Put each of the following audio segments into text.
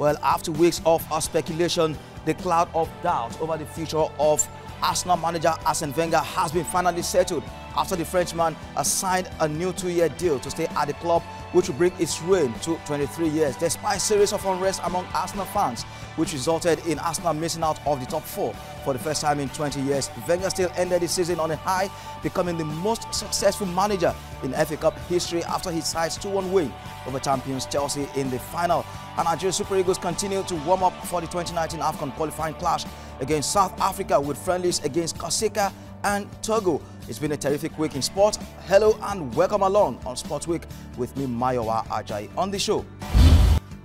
Well, after weeks of speculation, the cloud of doubt over the future of Arsenal manager Arsene Wenger has been finally settled after the Frenchman signed a new 2-year deal to stay at the club, which will bring its reign to 23 years. Despite a series of unrest among Arsenal fans, which resulted in Arsenal missing out of the top 4 for the first time in 20 years, Wenger still ended the season on a high, becoming the most successful manager in FA Cup history after his side's 2-1 win over champions Chelsea in the final. And Nigeria Super Eagles continue to warm up for the 2019 AFCON qualifying clash against South Africa with friendlies against Corsica and Togo. It's been a terrific week in sport. Hello and welcome along on Sports Week with me, Mayowa Ajayi. On the show,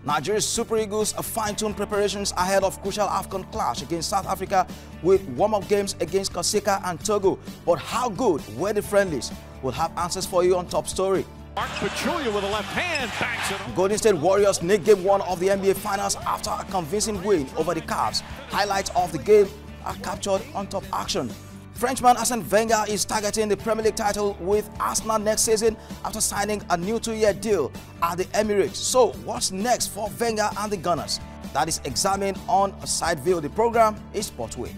Nigeria's Super Eagles fine-tuned preparations ahead of crucial AFCON clash against South Africa with warm-up games against Corsica and Togo. But how good were the friendlies? We'll have answers for you on Top Story. Pachulia with a left hand banks it. Golden State Warriors nicked Game 1 of the NBA Finals after a convincing win over the Cavs. Highlights of the game are captured on Top Action. Frenchman Arsene Wenger is targeting the Premier League title with Arsenal next season after signing a new 2-year deal at the Emirates. So what's next for Wenger and the Gunners? That is examined on a side view. The program is Sports Week.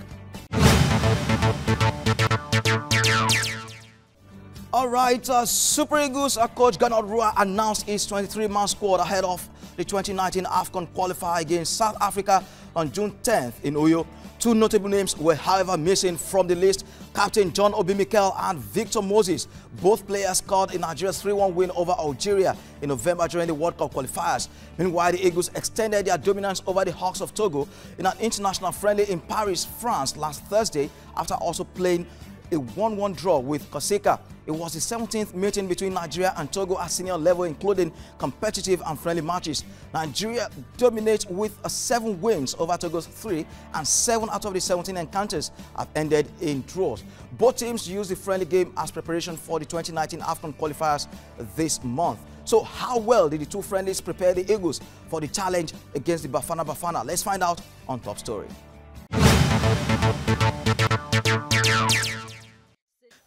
All right, Super Eagles coach Gernot Rohr announced his 23-man squad ahead of the 2019 AFCON qualifier against South Africa on June 10th in Uyo. Two notable names were, however, missing from the list: Captain John Obi Mikel and Victor Moses. Both players scored in Nigeria's 3-1 win over Algeria in November during the World Cup qualifiers. Meanwhile, the Eagles extended their dominance over the Hawks of Togo in an international friendly in Paris, France last Thursday after also playing a 1-1 draw with Corsica. It was the 17th meeting between Nigeria and Togo at senior level, including competitive and friendly matches. Nigeria dominates with 7 wins over Togo's 3, and 7 out of the 17 encounters have ended in draws. Both teams used the friendly game as preparation for the 2019 AFCON qualifiers this month. So how well did the two friendlies prepare the Eagles for the challenge against the Bafana Bafana? Let's find out on Top Story.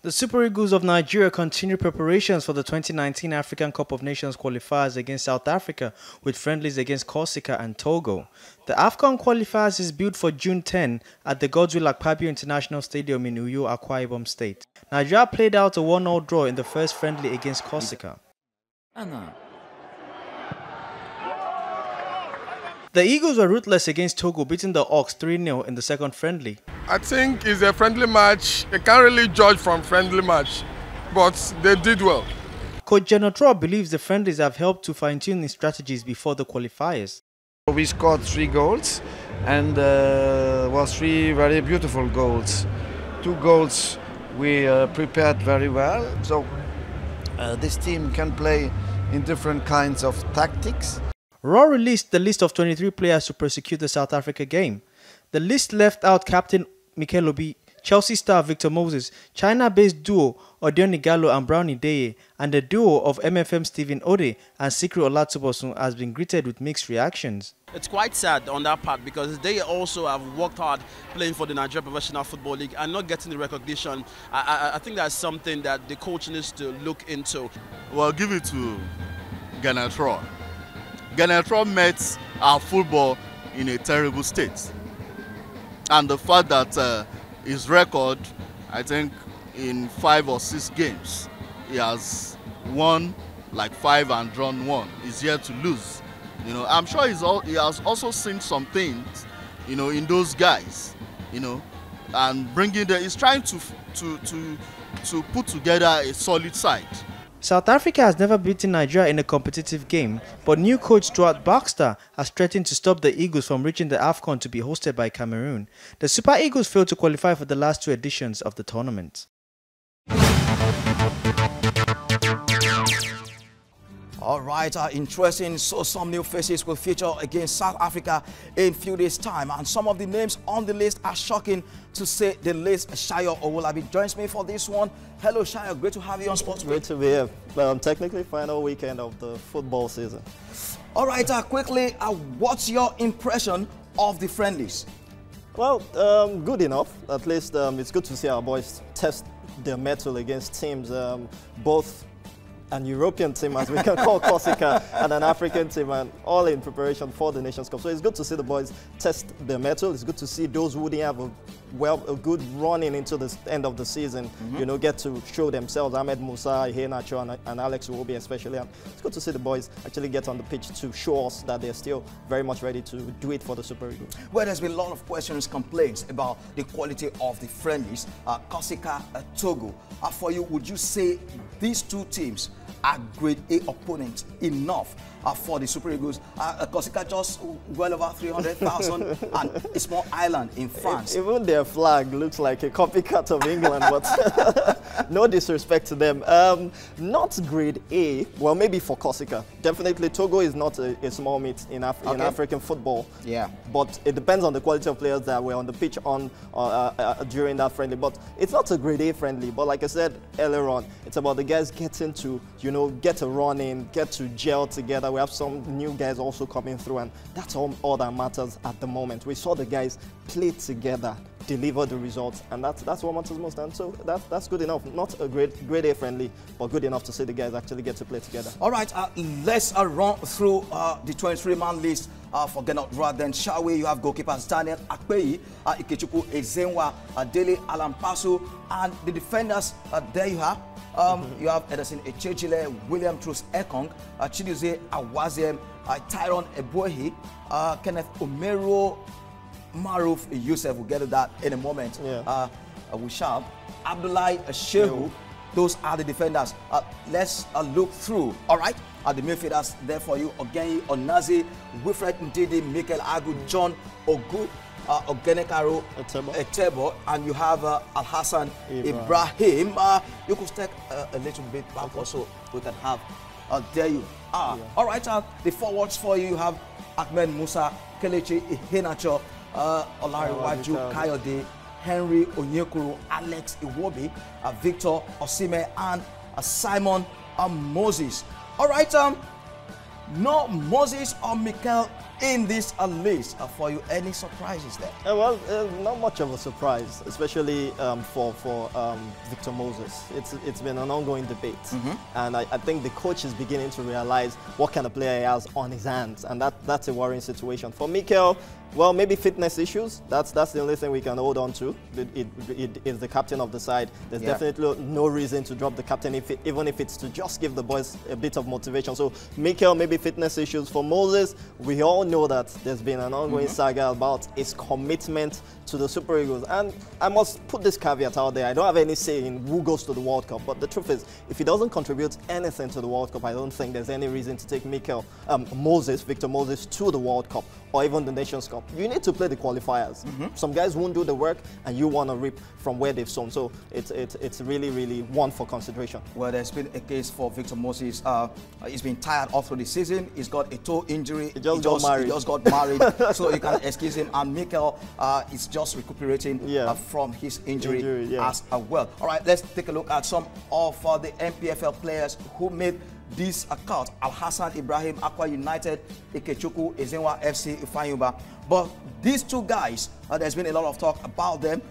The Super Eagles of Nigeria continue preparations for the 2019 African Cup of Nations qualifiers against South Africa with friendlies against Corsica and Togo. The AFCON qualifiers is built for June 10 at the Godswill Akpabio International Stadium in Uyo, Akwa Ibom State. Nigeria played out a 1-0 draw in the first friendly against Corsica. The Eagles were ruthless against Togo, beating the Hawks 3-0 in the second friendly. I think it's a friendly match. You can't really judge from friendly match, but they did well. Coach Gernot Rohr believes the friendlies have helped to fine-tune his strategies before the qualifiers. We scored 3 goals and was 3 very beautiful goals. 2 goals we prepared very well. So this team can play in different kinds of tactics. Rohr released the list of 23 players to prosecute the South Africa game. The list left out Captain Mikel Obi, Chelsea star Victor Moses, China-based duo Odion Igalo and Brownie Deye, and the duo of MFM Stephen Ode and Sikri Olatubosun has been greeted with mixed reactions. It's quite sad on that part because they also have worked hard playing for the Nigeria Professional Football League and not getting the recognition. I think that's something that the coach needs to look into. Well, give it to Gernot Rohr. Gernot Rohr met our football in a terrible state. And the fact that his record, I think in 5 or 6 games, he has won like 5 and drawn 1. He's yet to lose. You know, I'm sure he has also seen some things, you know, in those guys, you know, and bringing the. He's trying to put together a solid side. South Africa has never beaten Nigeria in a competitive game, but new coach Stuart Baxter has threatened to stop the Eagles from reaching the AFCON to be hosted by Cameroon. The Super Eagles failed to qualify for the last 2 editions of the tournament. All right, interesting. So some new faces will feature against South Africa in a few days' time. And some of the names on the list are shocking, to say the least. Shayo Owolabi joins me for this one. Hello, Shayo. Great to have you on Sports Week. Great to be here. Technically, final weekend of the football season. All right, quickly, what's your impression of the friendlies? Well, good enough. At least it's good to see our boys test their mettle against teams both an European team, as we can call Corsica, and an African team, and all in preparation for the Nations Cup. So it's good to see the boys test their mettle. It's good to see those who didn't have a good running into the end of the season, you know, get to show themselves. Ahmed Musa, Iheanacho, and Alex Iwobi especially. And it's good to see the boys actually get on the pitch to show us that they're still very much ready to do it for the Super Eagles. Well, there's been a lot of questions, complaints about the quality of the friendlies. Corsica, Togo. For you, would you say these two teams are grade A opponents enough for the Super Eagles? Corsica just well over 300,000 and a small island in France. Even their flag looks like a copycat of England, but no disrespect to them. Not grade A, well, maybe for Corsica. Definitely Togo is not a small meat in African football. Yeah. But it depends on the quality of players that were on the pitch during that friendly. But it's not a grade A friendly, but like I said earlier on, it's about the guys getting to, you know, get a run in, get to gel together. We have some new guys also coming through, and that's all that matters at the moment. We saw the guys play together, deliver the results, and that's what matters most. And so that's good enough. Not a grade A friendly, but good enough to see the guys actually get to play together. All right, let's run through the 23-man list for Gennaro Roa. Then shall we? You have goalkeepers Daniel Akpeyi, Ikechukwu Ezenwa, Dele Alampaso, and the defenders. There you have. You have Edison Echejile, William Truss Ekong, Chiduze Awaziem, Tyron Ebohi, Kenneth Omero, Maruf Youssef. We'll get to that in a moment. Yeah. We shall. Abdullahi Shehu. Those are the defenders. Let's look through. All right. The midfielders there for you: Ogenyi Onazi, Wilfred Ndidi, Mikel Agu, John Ogu, Ogenekaro Etebo, and you have Al-Hassan Ibrahim. You could step a little bit back also. We can have. There you are. Yeah. All right. The forwards for you have Ahmed Musa, Kelechi Iheanacho, Olariwaju Kayode, Henry Onyekuru, Alex Iwobi, Victor Osimhen, and Simon Moses. All right, no Moses or Mikel in this list. For you, any surprises there? Well, not much of a surprise, especially for Victor Moses. It's been an ongoing debate, and I think the coach is beginning to realize what kind of player he has on his hands, and that's a worrying situation. For Mikel, well, maybe fitness issues. That's the only thing we can hold on to. It is the captain of the side. There's definitely no reason to drop the captain, even if it's to just give the boys a bit of motivation. So Mikel, maybe fitness issues. For Moses, we all know that there's been an ongoing saga about his commitment to the Super Eagles. And I must put this caveat out there. I don't have any say in who goes to the World Cup. But the truth is, if he doesn't contribute anything to the World Cup, I don't think there's any reason to take Victor Moses to the World Cup or even the Nations Cup. You need to play the qualifiers. Some guys won't do the work, and you want to reap from where they've sown. So it's really one for consideration. Well, there's been a case for Victor Moses. He's been tired all through the season. He's got a toe injury. He just got married, so you can excuse him. And Mikel is just recuperating from his injury as well. All right, let's take a look at some of the MPFL players who made this account. Al-Hassan Ibrahim, Aqua United, Ikechukwu Ezenwa FC Ifeanyi. But these two guys, there's been a lot of talk about them.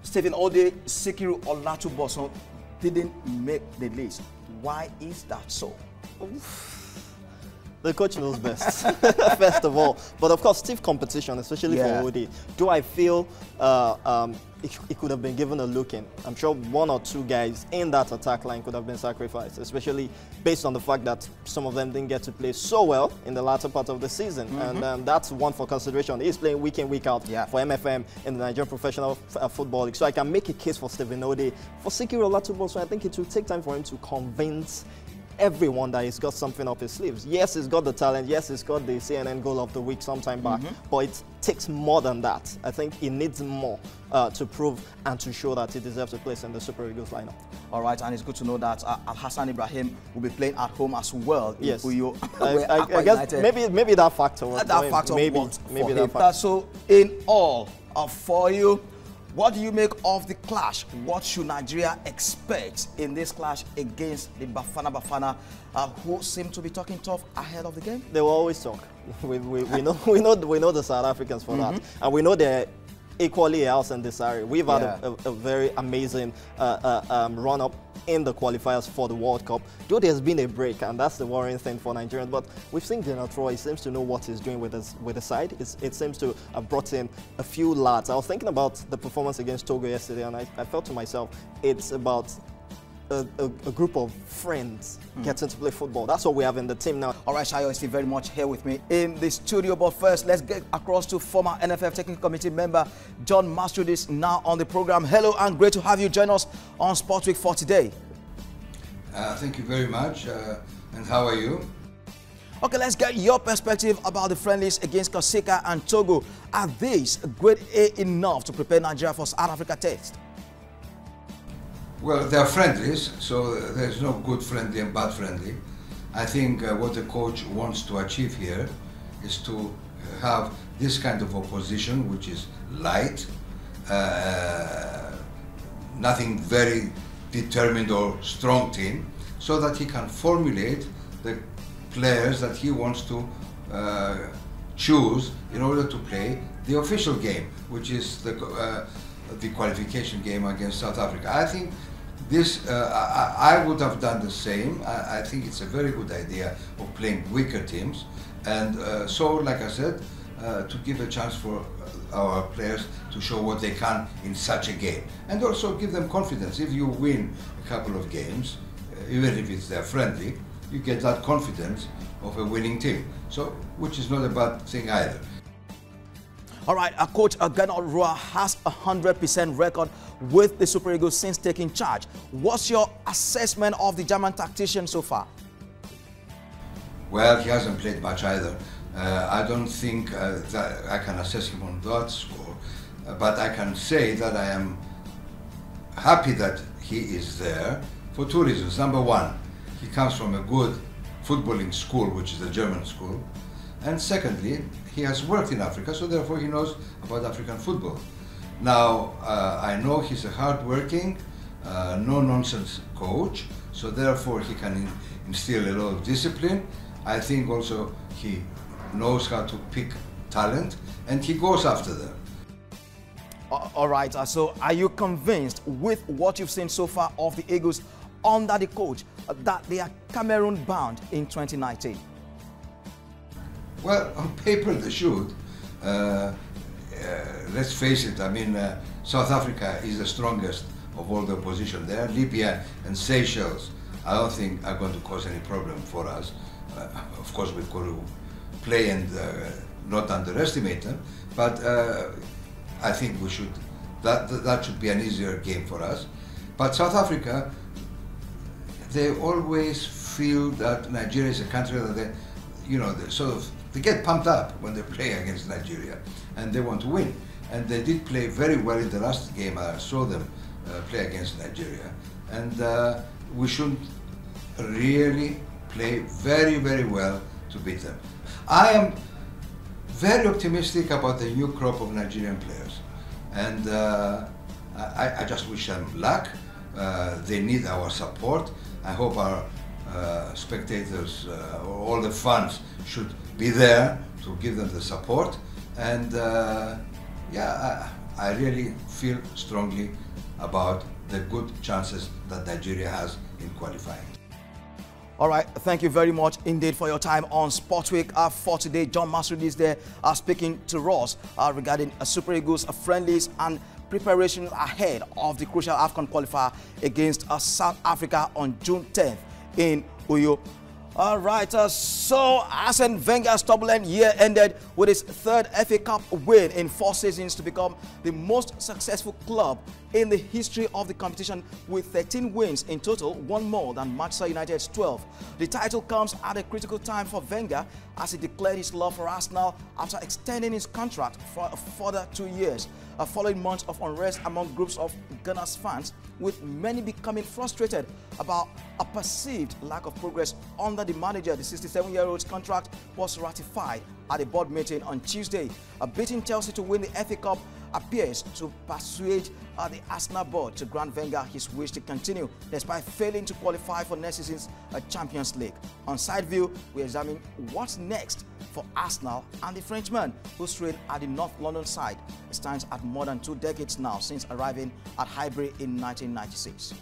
Stephen Ode, Sikiru Olatubosun didn't make the list. Why is that so? The coach knows best, first of all. But of course, stiff competition, especially for Ode. Do I feel it could have been given a look in? I'm sure one or two guys in that attack line could have been sacrificed, especially based on the fact that some of them didn't get to play so well in the latter part of the season. And that's one for consideration. He's playing week in, week out for MFM in the Nigerian Professional Football League. So I can make a case for Stephen Ode. For Sikiru Olatubosun, I think it will take time for him to convince everyone that he's got something up his sleeves. Yes, he's got the talent. Yes, he's got the CNN goal of the week sometime back. But it takes more than that. I think he needs more to prove and to show that he deserves a place in the Super Eagles lineup. All right, and it's good to know that Al-Hassan Ibrahim will be playing at home as well. Yes, Uyo, I guess maybe that factor. So in all, for you, what do you make of the clash? What should Nigeria expect in this clash against the Bafana Bafana, who seem to be talking tough ahead of the game? They will always talk. We know the South Africans for that, and we know they're equally else in this area. We've had a very amazing run-up in the qualifiers for the World Cup, though there's been a break, and that's the worrying thing for Nigerians. But we've seen Gennaro, he seems to know what he's doing with the side. It seems to have brought in a few lads. I was thinking about the performance against Togo yesterday, and I felt to myself, it's about a group of friends getting to play football. That's what we have in the team now. All right, Shayo is still very much here with me in the studio. But first, let's get across to former NFF Technical Committee member John Mastoroudes now on the program. Hello, and great to have you join us on Sport Week for today. Thank you very much. And how are you? Okay, let's get your perspective about the friendlies against Corsica and Togo. Are these grade A enough to prepare Nigeria for South Africa test? Well, they're friendlies, so there's no good friendly and bad friendly. I think what the coach wants to achieve here is to have this kind of opposition, which is light, nothing very determined or strong team, so that he can formulate the players that he wants to choose in order to play the official game, which is the qualification game against South Africa. I think this, I would have done the same. I think it's a very good idea of playing weaker teams, and so, like I said, to give a chance for our players to show what they can in such a game, and also give them confidence. If you win a couple of games, even if they're friendly, you get that confidence of a winning team. So, which is not a bad thing either. All right, our coach Gennaro has a 100% record with the Super Eagles since taking charge. What's your assessment of the German tactician so far? Well, he hasn't played much either. I don't think that I can assess him on that score, but I can say that I am happy that he is there for two reasons. Number one, he comes from a good footballing school, which is the German school. And secondly, he has worked in Africa, so therefore he knows about African football. Now, I know he's a hard-working, no-nonsense coach, so therefore he can instill a lot of discipline. I think also he knows how to pick talent, and he goes after them. All right, so are you convinced with what you've seen so far of the Eagles under the coach that they are Cameroon-bound in 2019? Well, on paper they should. Let's face it, I mean, South Africa is the strongest of all the opposition there. Libya and Seychelles, I don't think are going to cause any problem for us. Of course, we've got to play and not underestimate them, but I think we should, that should be an easier game for us. But South Africa, they always feel that Nigeria is a country that they, you know, they get pumped up when they play against Nigeria, and they want to win. And they did play very well in the last game. I saw them play against Nigeria, and we should really play very, very well to beat them. I am very optimistic about the new crop of Nigerian players, and I just wish them luck. They need our support. I hope our spectators, all the fans should be there to give them the support, and yeah, I really feel strongly about the good chances that Nigeria has in qualifying. All right, thank you very much indeed for your time on Sport Week for today. John Mastoroudes is there speaking to us regarding Super Eagles friendlies and preparation ahead of the crucial AFCON qualifier against South Africa on June 10th in Uyo. All right, so Arsene Wenger's turbulent year ended with his third FA Cup win in 4 seasons to become the most successful club in the history of the competition with 13 wins in total, one more than Manchester United's 12. The title comes at a critical time for Wenger as he declared his love for Arsenal after extending his contract for a further 2 years. Following months of unrest among groups of Gunners fans, with many becoming frustrated about a perceived lack of progress under the manager. The 67-year-old's contract was ratified at the board meeting on Tuesday. Beating Chelsea to win the FA Cup appears to persuade the Arsenal board to grant Wenger his wish to continue despite failing to qualify for next season's Champions League. On Side View, we examine what's next for Arsenal and the Frenchman, whose reign at the North London side stands at more than 2 decades now since arriving at Highbury in 1996.